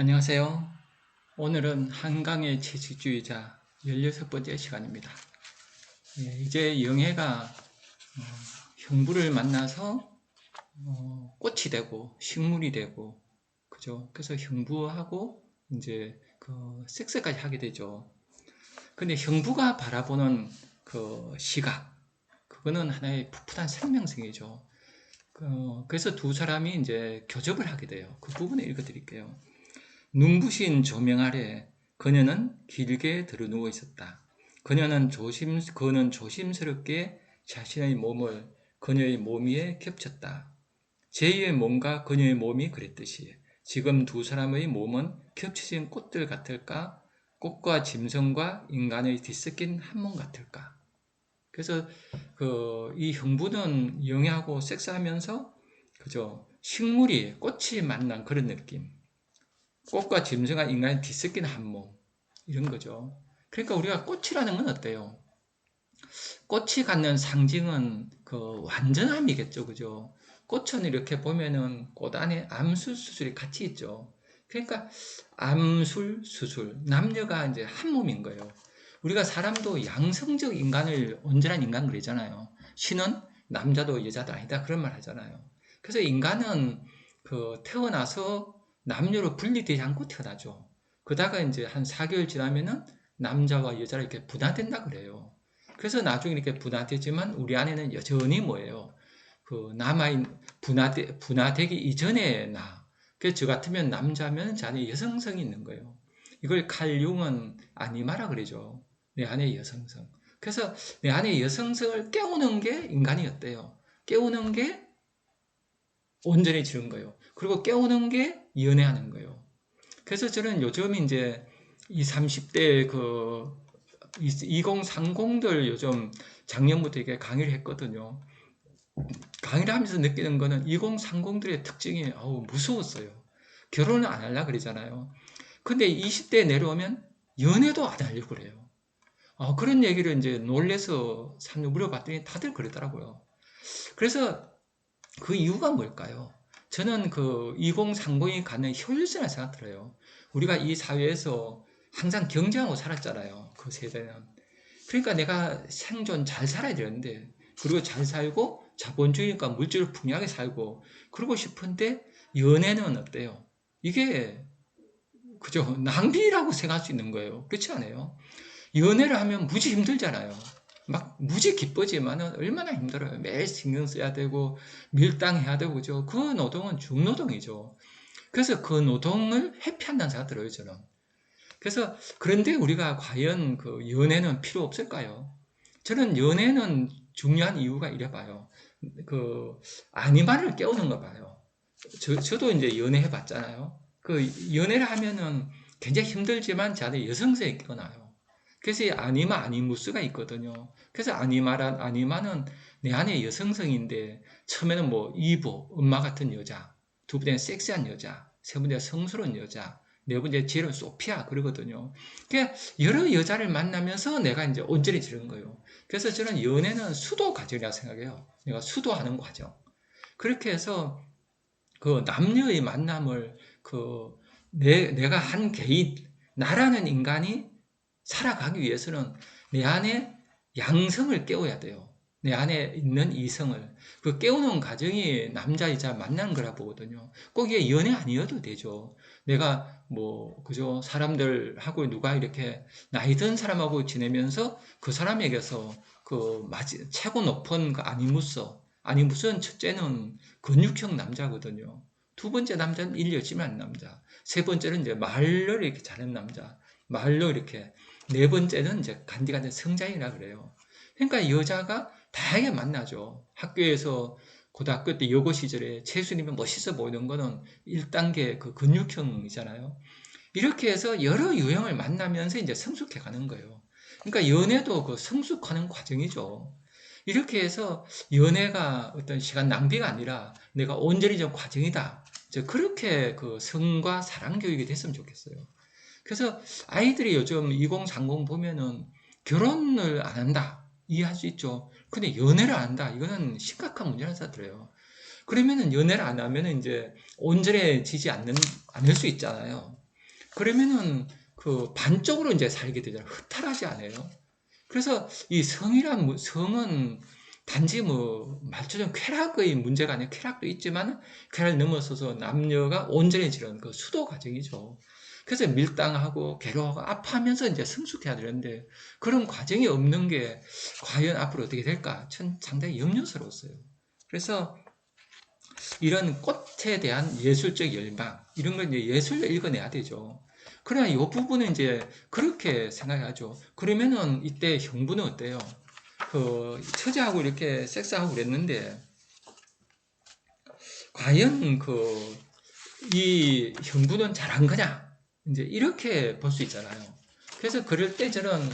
안녕하세요. 오늘은 한강의 채식주의자 16번째 시간입니다. 이제 영애가 형부를 만나서 꽃이 되고 식물이 되고, 그죠? 그래서 형부하고 이제 그 섹스까지 하게 되죠. 근데 형부가 바라보는 그 시각, 그거는 하나의 풋풋한 생명성이죠. 그래서 두 사람이 이제 교접을 하게 돼요. 그 부분을 읽어드릴게요. 눈부신 조명 아래 그녀는 길게 드러누워 있었다. 그는 조심스럽게 자신의 몸을 그녀의 몸 위에 겹쳤다. 제2의 몸과 그녀의 몸이 그랬듯이 지금 두 사람의 몸은 겹쳐진 꽃들 같을까? 꽃과 짐승과 인간의 뒤섞인 한 몸 같을까? 그래서 이 형부는 영애하고 섹스하면서 그죠? 식물이 꽃이 만난 그런 느낌. 꽃과 짐승과 인간이 뒤섞인 한 몸, 이런 거죠. 그러니까 우리가 꽃이라는 건 어때요? 꽃이 갖는 상징은 그 완전함이겠죠, 그죠? 꽃은 이렇게 보면은 꽃 안에 암술, 수술이 같이 있죠. 그러니까 암술, 수술, 남녀가 이제 한 몸인 거예요. 우리가 사람도 양성적 인간을 온전한 인간 그러잖아요. 신은 남자도 여자도 아니다 그런 말 하잖아요. 그래서 인간은 태어나서 남녀로 분리되지 않고 태어나죠. 그러다가 이제 한 4개월 지나면은 남자와 여자로 이렇게 분화된다 그래요. 그래서 나중에 이렇게 분화되지만 우리 안에는 여전히 뭐예요? 분화되기 이전에 나. 그래서 저 같으면 남자면 저 안에 여성성이 있는 거예요. 이걸 칼 융은 아니마라 그러죠. 내 안에 여성성. 그래서 내 안에 여성성을 깨우는 게 인간이었대요. 깨우는 게 온전해지는 거예요. 그리고 깨우는 게 연애하는 거예요. 그래서 저는 요즘 이제 20, 30대 2030들 요즘 작년부터 이게 강의를 했거든요. 강의를 하면서 느끼는 거는 2030들의 특징이 무서웠어요. 결혼을 안 하려고 그러잖아요. 근데 20대 내려오면 연애도 안 하려고 그래요. 그런 얘기를 이제 놀래서 물어봤더니 다들 그러더라고요. 그래서 그 이유가 뭘까요? 저는 2030이 갖는 효율성을 생각 들어요. 우리가 이 사회에서 항상 경쟁하고 살았잖아요. 그 세대는. 그러니까 내가 생존 잘 살아야 되는데, 그리고 잘 살고, 자본주의니까 물질을 풍요하게 살고, 그러고 싶은데, 연애는 어때요? 이게, 그죠? 낭비라고 생각할 수 있는 거예요. 그렇지 않아요? 연애를 하면 무지 힘들잖아요. 막 무지 기쁘지만 얼마나 힘들어요. 매일 신경 써야 되고 밀당해야 되고 그죠. 그 노동은 중노동이죠. 그래서 그 노동을 회피한다는 생각 들어요 저는. 그래서 그런데 우리가 과연 연애는 필요 없을까요? 저는 연애는 중요한 이유가 이래 봐요. 아니마를 깨우는 거 봐요. 저도 이제 연애 해봤잖아요. 연애를 하면은 굉장히 힘들지만 제 안에 여성성이 깨어나요. 그래서 이 아니마 아니무스가 있거든요. 그래서 아니마는 내 안에 여성성인데 처음에는 뭐 이보 엄마 같은 여자, 두 번째는 섹시한 여자, 세 번째 성스러운 여자, 네 번째 지혜로운 소피아 그러거든요. 그러니까 여러 여자를 만나면서 내가 이제 온전해지는 거예요. 그래서 저는 연애는 수도 과정이라고 생각해요. 내가 수도하는 과정. 그렇게 해서 남녀의 만남을 내가 한 개인 나라는 인간이 살아가기 위해서는 내 안에 양성을 깨워야 돼요. 내 안에 있는 이성을. 깨우는 과정이 남자, 여자 만나는 거라 보거든요. 꼭 이게 연애 아니어도 되죠. 내가 그죠. 사람들하고 누가 이렇게 나이 든 사람하고 지내면서 그 사람에게서 최고 높은 아니무스는 첫째는 근육형 남자거든요. 두 번째 남자는 일 열심히 하는 남자. 세 번째는 이제 말로 이렇게 잘하는 남자. 말로 이렇게. 네 번째는 이제 간디간디 성장이라 그래요. 그러니까 여자가 다양하게 만나죠. 학교에서 고등학교 때 여고 시절에 채수님이 멋있어 보이는 거는 1단계 근육형이잖아요. 이렇게 해서 여러 유형을 만나면서 이제 성숙해 가는 거예요. 그러니까 연애도 성숙하는 과정이죠. 이렇게 해서 연애가 어떤 시간 낭비가 아니라 내가 온전히 좀 과정이다. 그렇게 성과 사랑 교육이 됐으면 좋겠어요. 그래서 아이들이 요즘 2030 보면은 결혼을 안 한다. 이해할 수 있죠. 근데 연애를 안 한다. 이거는 심각한 문제라는 생각이 들어요. 그러면은 연애를 안 하면 이제 온전해지지 않을 수 있잖아요. 그러면은 그 반쪽으로 이제 살게 되잖아요. 허탈하지 않아요? 그래서 이 성은 단지 뭐 말처럼 쾌락의 문제가 아니라 쾌락도 있지만 쾌락을 넘어서서 남녀가 온전해지는 그 수도 과정이죠. 그래서 밀당하고 괴로워하고 아파하면서 이제 성숙해야 되는데 그런 과정이 없는 게 과연 앞으로 어떻게 될까? 전 상당히 염려스러웠어요. 그래서 이런 꽃에 대한 예술적 열망 이런 걸 이제 예술로 읽어내야 되죠. 그러나 이 부분은 이제 그렇게 생각하죠. 그러면은 이때 형부는 어때요? 그 처제하고 이렇게 섹스하고 그랬는데 과연 그 이 형부는 잘한 거냐? 이제 이렇게 볼 수 있잖아요. 그래서 그럴 때 저는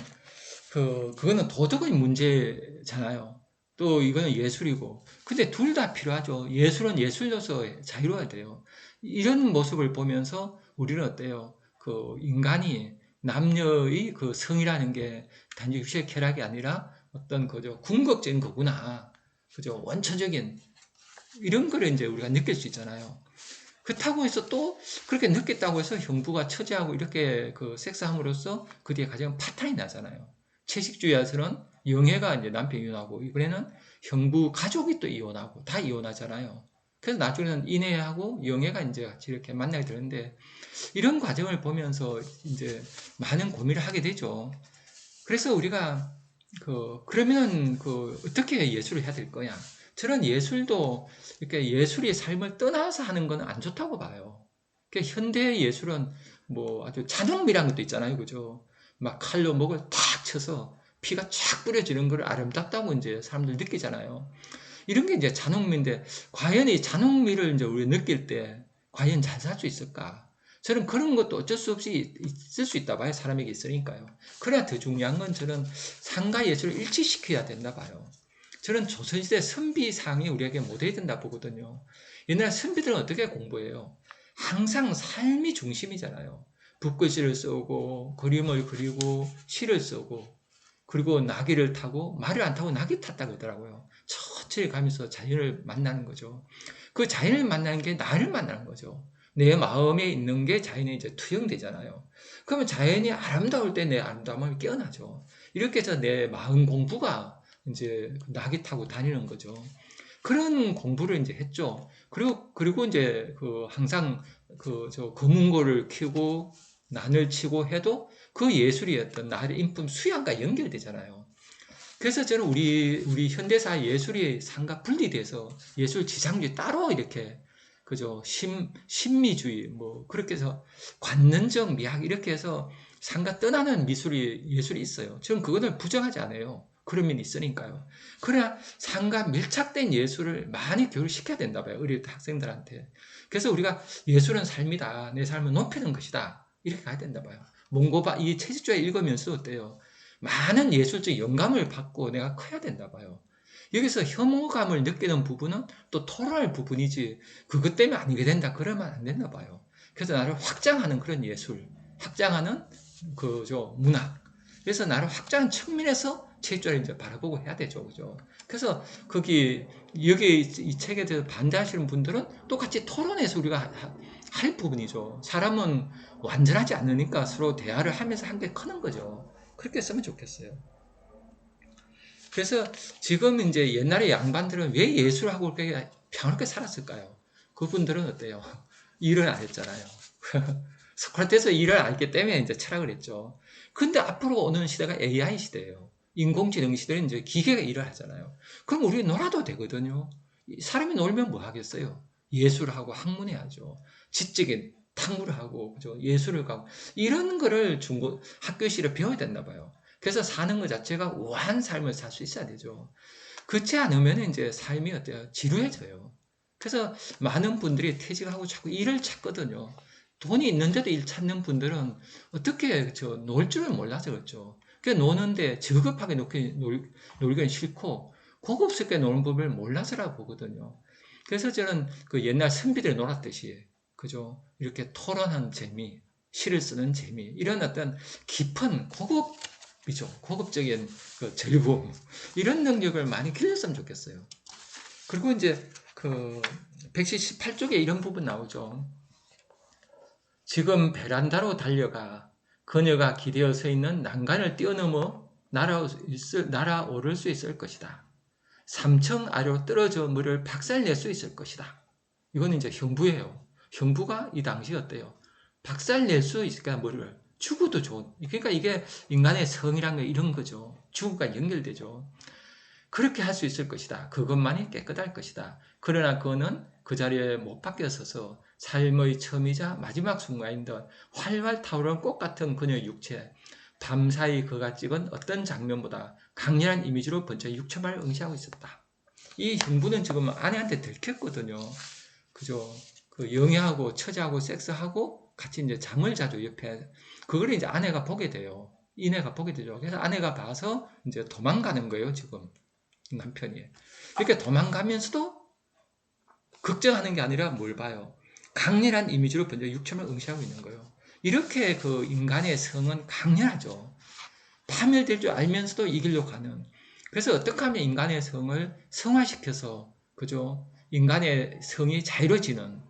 그거는 도덕의 문제잖아요. 또 이거는 예술이고. 근데 둘 다 필요하죠. 예술은 예술로서 자유로워야 돼요. 이런 모습을 보면서 우리는 어때요? 그 인간이 남녀의 그 성이라는 게 단지 육체의 쾌락이 아니라 어떤 그저 궁극적인 거구나. 그죠? 원초적인 이런 거를 이제 우리가 느낄 수 있잖아요. 그렇다고 해서 또 그렇게 느꼈다고 해서 형부가 처제하고 이렇게 그 섹스함으로써 그 뒤에 가장 파탄이 나잖아요. 채식주의에서는 영애가 이제 남편 이혼하고 이번에는 형부 가족이 또 이혼하고 다 이혼하잖아요. 그래서 나중에는 인애하고 영애가 이제 같이 이렇게 만나게 되는데 이런 과정을 보면서 이제 많은 고민을 하게 되죠. 그래서 우리가 그러면 어떻게 예술을 해야 될 거냐? 저는 예술도 이렇게 예술이 삶을 떠나서 하는 건 안 좋다고 봐요. 그러니까 현대 예술은 뭐 아주 잔혹미란 것도 있잖아요, 그죠? 막 칼로 목을 탁 쳐서 피가 쫙 뿌려지는 걸 아름답다고 이제 사람들 느끼잖아요. 이런 게 이제 잔혹미인데 과연 이 잔혹미를 이제 우리 느낄 때 과연 잘 살 수 있을까? 저는 그런 것도 어쩔 수 없이 있을 수 있다 봐요. 사람에게 있으니까요. 그래야 더 중요한 건 저는 상과 예술을 일치시켜야 된다 봐요. 저는 조선시대 선비상이 우리에게 모델이 된다 보거든요. 옛날 선비들은 어떻게 공부해요? 항상 삶이 중심이잖아요. 붓글씨를 쓰고 그림을 그리고 시를 쓰고 그리고 나귀를 타고 말을 안 타고 나귀 탔다고 하더라고요. 천천히 가면서 자연을 만나는 거죠. 그 자연을 만나는 게 나를 만나는 거죠. 내 마음에 있는 게 자연에 이제 투영되잖아요. 그러면 자연이 아름다울 때 내 아름다움을 깨어나죠. 이렇게 해서 내 마음 공부가 이제 낙이 타고 다니는 거죠. 그런 공부를 이제 했죠. 그리고 이제 항상 검은고를 키우고 난을 치고 해도 그 예술이 어떤 나의 인품 수양과 연결되잖아요. 그래서 저는 우리 현대사 예술이 상과 분리돼서 예술 지상주의 따로 이렇게 그죠 신미주의 뭐 그렇게 해서 관능적 미학 이렇게 해서 상과 떠나는 예술이 있어요. 저는 그거는 부정하지 않아요. 그런 면이 있으니까요. 그러나 상과 밀착된 예술을 많이 교육시켜야 된다 봐요. 우리 학생들한테. 그래서 우리가 예술은 삶이다. 내 삶을 높이는 것이다. 이렇게 가야 된다 봐요. 몽고바 이 채식주의 읽으면서 어때요? 많은 예술적 영감을 받고 내가 커야 된다 봐요. 여기서 혐오감을 느끼는 부분은 또 토론할 부분이지 그것 때문에 아니게 된다 그러면 안 된다 봐요. 그래서 나를 확장하는 그런 예술, 확장하는 문학. 그래서 나를 확장하는 측면에서 책조를 이제 바라보고 해야 되죠, 그죠? 그래서 여기 이 책에 대해서 반대하시는 분들은 똑같이 토론해서 우리가 할 부분이죠. 사람은 완전하지 않으니까 서로 대화를 하면서 함께 크는 거죠. 그렇게 쓰면 좋겠어요. 그래서 지금 이제 옛날에 양반들은 왜 예술하고 그렇게 평화롭게 살았을까요? 그분들은 어때요? 일을 안 했잖아요. 소크라테스 일을 안 했기 때문에 이제 철학을 했죠. 근데 앞으로 오는 시대가 AI 시대예요. 인공지능 시대는 이제 기계가 일을 하잖아요. 그럼 우리 놀아도 되거든요. 사람이 놀면 뭐 하겠어요? 예술하고 학문해야죠. 지적인 탁구를 하고 그죠? 예술을 가고 이런 거를 학교시를 배워야 된다 봐요. 그래서 사는 것 자체가 우아한 삶을 살 수 있어야 되죠. 그렇지 않으면 이제 삶이 어때요? 지루해져요. 그래서 많은 분들이 퇴직하고 자꾸 일을 찾거든요. 돈이 있는데도 일 찾는 분들은 어떻게 놀 줄을 몰라서 그렇죠. 그 노는데 저급하게 놀기는 싫고 고급스럽게 노는 법을 몰라서라고 보거든요. 그래서 저는 그 옛날 선비들이 놀았듯이 그죠? 이렇게 토론하는 재미, 시를 쓰는 재미 이런 어떤 깊은 고급적인 즐거움 이런 능력을 많이 길렀으면 좋겠어요. 그리고 이제 178쪽에 이런 부분 나오죠. 지금 베란다로 달려가 그녀가 기대어 서 있는 난간을 뛰어넘어 날아오를 수 있을 것이다. 3층 아래로 떨어져 물을 박살낼 수 있을 것이다. 이건 이제 형부예요. 형부가 이 당시 어때요? 박살낼 수 있을까, 물을. 죽어도 좋은. 그러니까 이게 인간의 성이란 게 이런 거죠. 죽음과 연결되죠. 그렇게 할 수 있을 것이다. 그것만이 깨끗할 것이다. 그러나 그는 그 자리에 못 박혀 서서 삶의 처음이자 마지막 순간인 듯 활활 타오르는 꽃 같은 그녀의 육체, 밤사이 그가 찍은 어떤 장면보다 강렬한 이미지로 번쩍 육체만을 응시하고 있었다. 이 형부는 지금 아내한테 들켰거든요. 그죠? 그 영애하고 처자하고 섹스하고 같이 이제 잠을 자죠, 옆에. 그걸 이제 아내가 보게 돼요. 이내가 보게 되죠. 그래서 아내가 봐서 이제 도망가는 거예요, 지금. 남편이. 이렇게 도망가면서도 걱정하는 게 아니라 뭘 봐요? 강렬한 이미지로 번쩍 육체만 응시하고 있는 거예요. 이렇게 그 인간의 성은 강렬하죠. 파멸될 줄 알면서도 이 길로 가는. 그래서 어떻게 하면 인간의 성을 성화시켜서, 그죠? 인간의 성이 자유로워지는.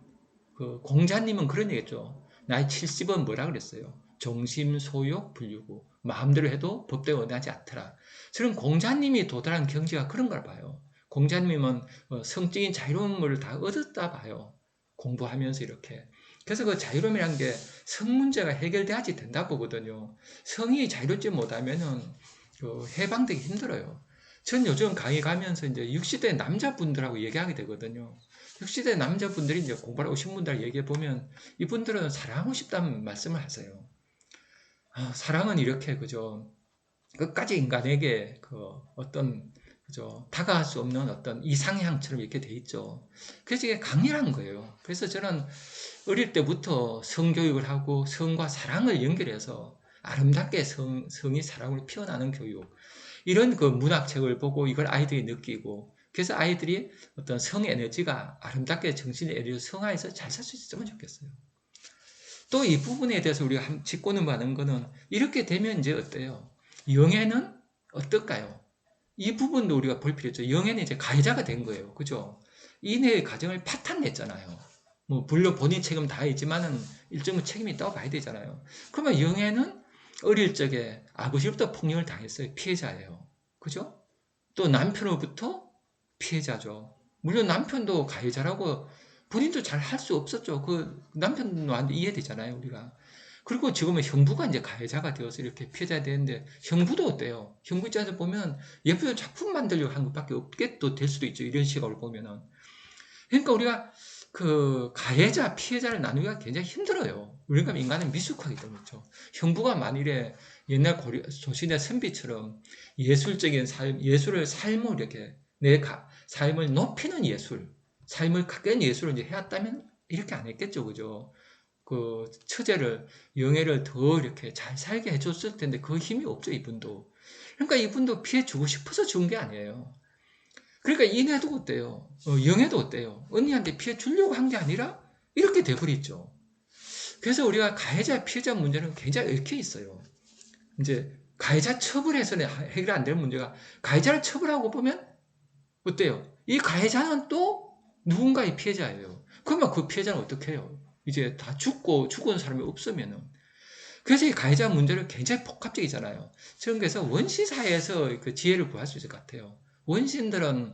그 공자님은 그런 얘기했죠. 나이 70은 뭐라 그랬어요? 종심, 소욕, 불유구. 마음대로 해도 법대로 원하지 않더라. 저는 공자님이 도달한 경지가 그런 걸 봐요. 공자님은 성적인 자유로움을 다 얻었다 봐요. 공부하면서 이렇게. 그래서 그 자유로움이란 게 성 문제가 해결돼야지 된다 보거든요. 성이 자유롭지 못하면은 해방되기 힘들어요. 전 요즘 강의 가면서 이제 60대 남자분들하고 얘기하게 되거든요. 60대 남자분들이 이제 공부하러 오신 분들 얘기해 보면 이분들은 사랑하고 싶다는 말씀을 하세요. 사랑은 이렇게, 그죠? 끝까지 인간에게 어떤, 그죠? 다가갈 수 없는 어떤 이상향처럼 이렇게 돼 있죠. 그래서 이게 강렬한 거예요. 그래서 저는 어릴 때부터 성교육을 하고 성과 사랑을 연결해서 아름답게 성이 사랑으로 피어나는 교육. 이런 그 문학책을 보고 이걸 아이들이 느끼고, 그래서 아이들이 어떤 성 에너지가 아름답게 정신의 에너지를 성화해서 잘 살 수 있었으면 좋겠어요. 또 이 부분에 대해서 우리가 짚고는 많은 거는 이렇게 되면 이제 어때요? 영애는 어떨까요? 이 부분도 우리가 볼 필요 있죠. 영애는 이제 가해자가 된 거예요. 그죠? 이내의 가정을 파탄냈잖아요. 뭐, 물론 본인 책임 다 있지만은 일정은 책임이 있다고 봐야 되잖아요. 그러면 영애는 어릴 적에 아버지로부터 폭력을 당했어요. 피해자예요. 그죠? 또 남편으로부터 피해자죠. 물론 남편도 가해자라고 본인도 잘 할 수 없었죠. 그 남편도 이해되잖아요, 우리가. 그리고 지금은 형부가 이제 가해자가 되어서 이렇게 피해자가 되는데, 형부도 어때요? 형부 입장에서 보면 예쁜 작품 만들려고 한 것밖에 없게 또 될 수도 있죠. 이런 시각을 보면은. 그러니까 우리가 그 가해자, 피해자를 나누기가 굉장히 힘들어요. 우리가 인간은 미숙하기 때문에 그렇죠. 형부가 만일에 옛날 조신의 선비처럼 예술적인 삶, 예술을 삶으로 이렇게 삶을 높이는 예술, 삶을 가까운 예술을 이제 해왔다면 이렇게 안 했겠죠, 그죠? 그 처제를 영애를 더 이렇게 잘 살게 해줬을 텐데 그 힘이 없죠, 이분도. 그러니까 이분도 피해 주고 싶어서 준 게 아니에요. 그러니까 이내도 어때요? 영애도 어때요? 언니한테 피해 주려고 한 게 아니라 이렇게 돼버렸죠. 그래서 우리가 가해자, 피해자 문제는 굉장히 얽혀 있어요. 이제 가해자 처벌해서는 해결 안 되는 문제가 가해자를 처벌하고 보면 어때요? 이 가해자는 또 누군가의 피해자예요. 그러면 그 피해자는 어떻게 해요? 이제 다 죽은 사람이 없으면은. 그래서 이 가해자 문제는 굉장히 복합적이잖아요. 저는 그래서 원시사회에서 그 지혜를 구할 수 있을 것 같아요. 원시인들은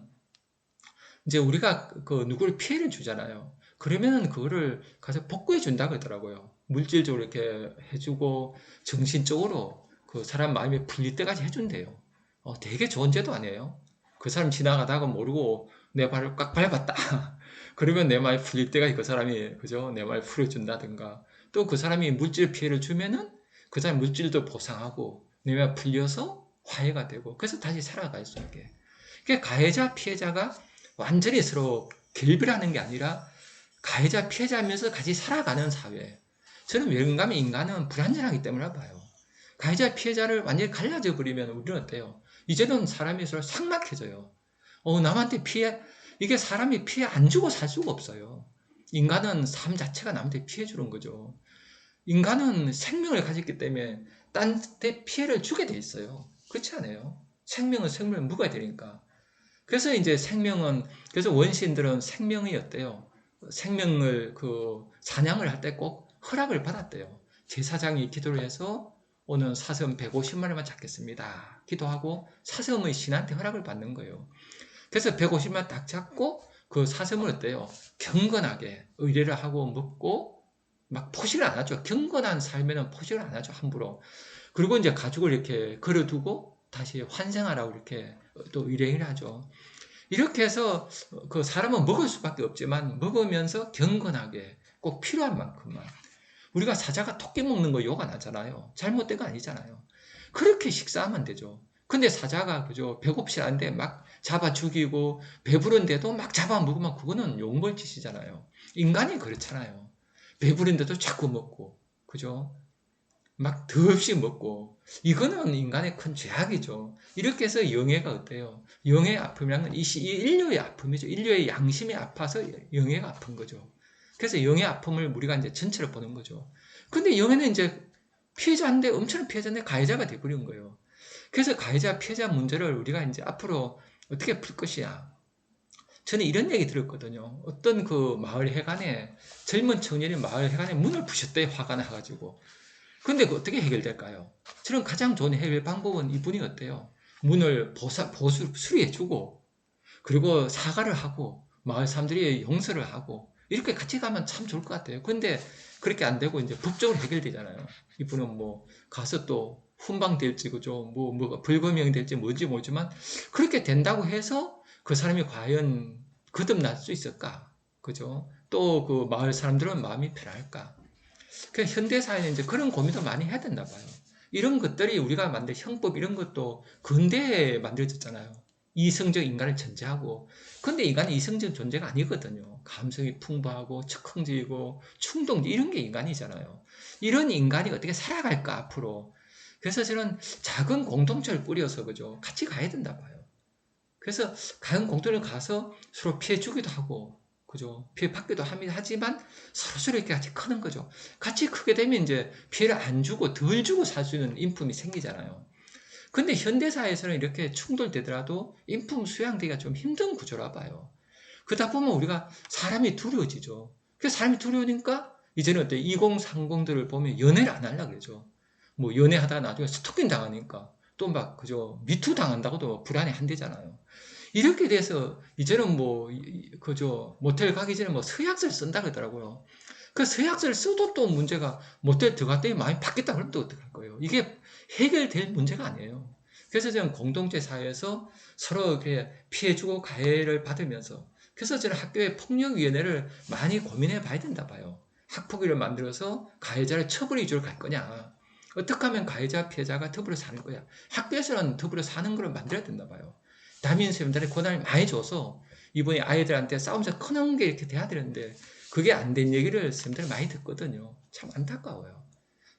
이제 우리가 그 누구를 피해를 주잖아요. 그러면은 그거를 가서 복구해 준다 그러더라고요. 물질적으로 이렇게 해주고 정신적으로 그 사람 마음이 풀릴 때까지 해준대요. 되게 좋은 제도 아니에요? 그 사람 지나가다가 모르고 내 발을 꽉 밟았다. 그러면 내 마음이 풀릴 때까지 그 사람이, 그죠? 내 마음을 풀어준다든가. 또 그 사람이 물질 피해를 주면은 그 사람 물질도 보상하고 내 마음이 풀려서 화해가 되고 그래서 다시 살아갈 수 있게. 그러니까 가해자, 피해자가 완전히 서로 결별하는 게 아니라 가해자, 피해자면서 같이 살아가는 사회. 저는 왠가면 인간은 불완전하기 때문에 봐요. 가해자, 피해자를 완전히 갈라져 버리면 우리는 어때요? 이제는 사람이 서로 삭막해져요. 남한테 이게 사람이 피해 안 주고 살 수가 없어요. 인간은 삶 자체가 남한테 피해 주는 거죠. 인간은 생명을 가졌기 때문에 딴데 피해를 주게 돼 있어요. 그렇지 않아요? 생명은 생명을 묵어야 되니까. 그래서 이제 그래서 원시인들은 생명이 어때요? 생명을 사냥을 할 때 꼭 허락을 받았대요. 제사장이 기도를 해서 오늘 사슴 150마리만 잡겠습니다. 기도하고 사슴의 신한테 허락을 받는 거예요. 그래서 150마리 딱 잡고 그 사슴을 어때요? 경건하게 의뢰를 하고 먹고 막 포식을 안 하죠. 경건한 삶에는 포식을 안 하죠. 함부로. 그리고 이제 가죽을 이렇게 걸어두고 다시 환생하라고 이렇게 또 의뢰를 하죠. 이렇게 해서 그 사람은 먹을 수밖에 없지만 먹으면서 경건하게 꼭 필요한 만큼만. 우리가 사자가 토끼 먹는 거 욕 안 하잖아요. 잘못된 거 아니잖아요. 그렇게 식사하면 되죠. 근데 사자가 그죠 배고프시는데 막 잡아 죽이고 배부른데도 막 잡아 먹으면 그거는 욕먹을 짓이잖아요. 인간이 그렇잖아요. 배부른데도 자꾸 먹고 그죠? 막 더없이 먹고 이거는 인간의 큰 죄악이죠. 이렇게 해서 영예가 어때요? 영예의 아픔이란 이 인류의 아픔이죠. 인류의 양심이 아파서 영예가 아픈 거죠. 그래서 영예 아픔을 우리가 이제 전체로 보는 거죠. 근데 영예는 이제 피해자인데 엄청난 피해자인데 가해자가 돼버린 거예요. 그래서 가해자 피해자 문제를 우리가 이제 앞으로 어떻게 풀 것이야. 저는 이런 얘기 들었거든요. 어떤 그 마을 해관에 젊은 청년이 마을 해관에 문을 부셨대요. 화가 나가지고. 근데 그 어떻게 해결될까요? 저는 가장 좋은 해결 방법은 이분이 어때요? 문을 수리해주고 그리고 사과를 하고 마을 사람들이 용서를 하고 이렇게 같이 가면 참 좋을 것 같아요. 근데 그렇게 안 되고 이제 법적으로 해결되잖아요. 이분은 뭐 가서 또 훈방될지 그죠? 뭐가 불금형이 될지 뭔지 모르지만 그렇게 된다고 해서 그 사람이 과연 거듭날 수 있을까? 그죠? 또 그 마을 사람들은 마음이 편할까? 그 현대사회는 이제 그런 고민도 많이 해야 된다 봐요. 이런 것들이 우리가 만든 형법 이런 것도 근대에 만들어졌잖아요. 이성적 인간을 전제하고. 근데 인간은 이성적 존재가 아니거든요. 감성이 풍부하고 즉흥적이고 충동적 이런 게 인간이잖아요. 이런 인간이 어떻게 살아갈까 앞으로. 그래서 저는 작은 공동체를 꾸려서 그죠 같이 가야 된다 봐요. 그래서 작은 공동체를 가서 서로 피해 주기도 하고 그죠? 피해 받기도 하지만 서로 이렇게 같이 크는 거죠. 같이 크게 되면 이제 피해를 안 주고 덜 주고 살 수 있는 인품이 생기잖아요. 근데 현대사회에서는 이렇게 충돌되더라도 인품 수양되기가 좀 힘든 구조라 봐요. 그러다 보면 우리가 사람이 두려워지죠. 그래서 사람이 두려우니까 이제는 어때 2030들을 보면 연애를 안 하려고 그러죠. 뭐 연애하다가 나중에 스토킹 당하니까 또 막 그죠 미투 당한다고도 불안해 한대잖아요. 이렇게 돼서 이제는 뭐 그죠 모텔 가기 전에 뭐 서약서를 쓴다 그러더라고요. 그 서약서를 써도 또 문제가 모텔 들어갔더니 마음이 바뀌었다 그러면 또 어떡할 거예요. 이게 해결될 문제가 아니에요. 그래서 저는 공동체 사회에서 서로 이렇게 피해주고 가해를 받으면서 그래서 저는 학교의 폭력위원회를 많이 고민해 봐야 된다 봐요. 학폭위를 만들어서 가해자를 처벌 위주로 갈 거냐. 어떻게 하면 가해자 피해자가 더불어 사는 거야. 학교에서는 더불어 사는 걸 만들어야 된다 봐요. 담임선생님들의 권한을 많이 줘서 이번에 아이들한테 싸움에서 크는 게 이렇게 돼야 되는데 그게 안 된 얘기를 선생님들 많이 듣거든요. 참 안타까워요.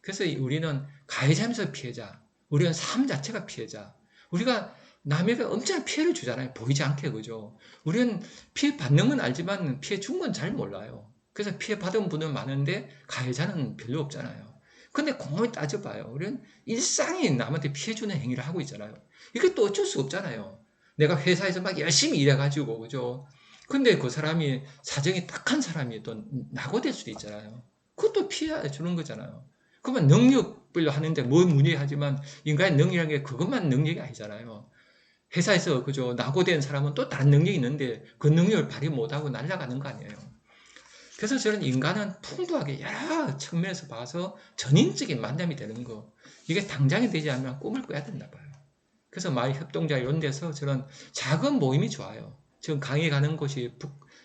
그래서 우리는 가해자면서 피해자, 우리는 삶 자체가 피해자. 우리가 남에게 엄청난 피해를 주잖아요. 보이지 않게 그죠. 우리는 피해 받는 건 알지만 피해 준 건 잘 몰라요. 그래서 피해 받은 분은 많은데 가해자는 별로 없잖아요. 근데 곰곰이 따져봐요. 우리는 일상이 남한테 피해 주는 행위를 하고 있잖아요. 이게 또 어쩔 수 없잖아요. 내가 회사에서 막 열심히 일해가지고 그죠. 근데 그 사람이 사정이 딱한 사람이 또 낙오될 수도 있잖아요. 그것도 피해 주는 거잖아요. 그러면 능력별로 하는데 뭐 문제하지만 인간의 능력이라는 게 그것만 능력이 아니잖아요. 회사에서 그죠 낙오된 사람은 또 다른 능력이 있는데 그 능력을 발휘 못하고 날아가는 거 아니에요. 그래서 저는 인간은 풍부하게 여러 측면에서 봐서 전인적인 만남이 되는 거 이게 당장이 되지 않으면 꿈을 꿔야 된다 봐요. 그래서 마을 협동자 이런 데서 저는 작은 모임이 좋아요. 지금 강의 가는 곳이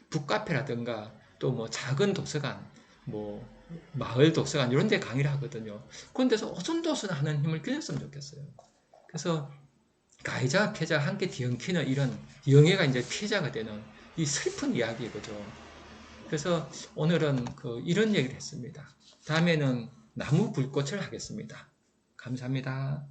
북카페라든가 또 뭐 작은 도서관, 뭐 마을 도서관 이런 데 강의를 하거든요. 그런 데서 오손도손 하는 힘을 길렀으면 좋겠어요. 그래서 가해자, 피해자가 함께 뒤엉키는 이런 영예가 이제 피해자가 되는 이 슬픈 이야기거죠. 그래서 오늘은 이런 얘기를 했습니다. 다음에는 나무 불꽃을 하겠습니다. 감사합니다.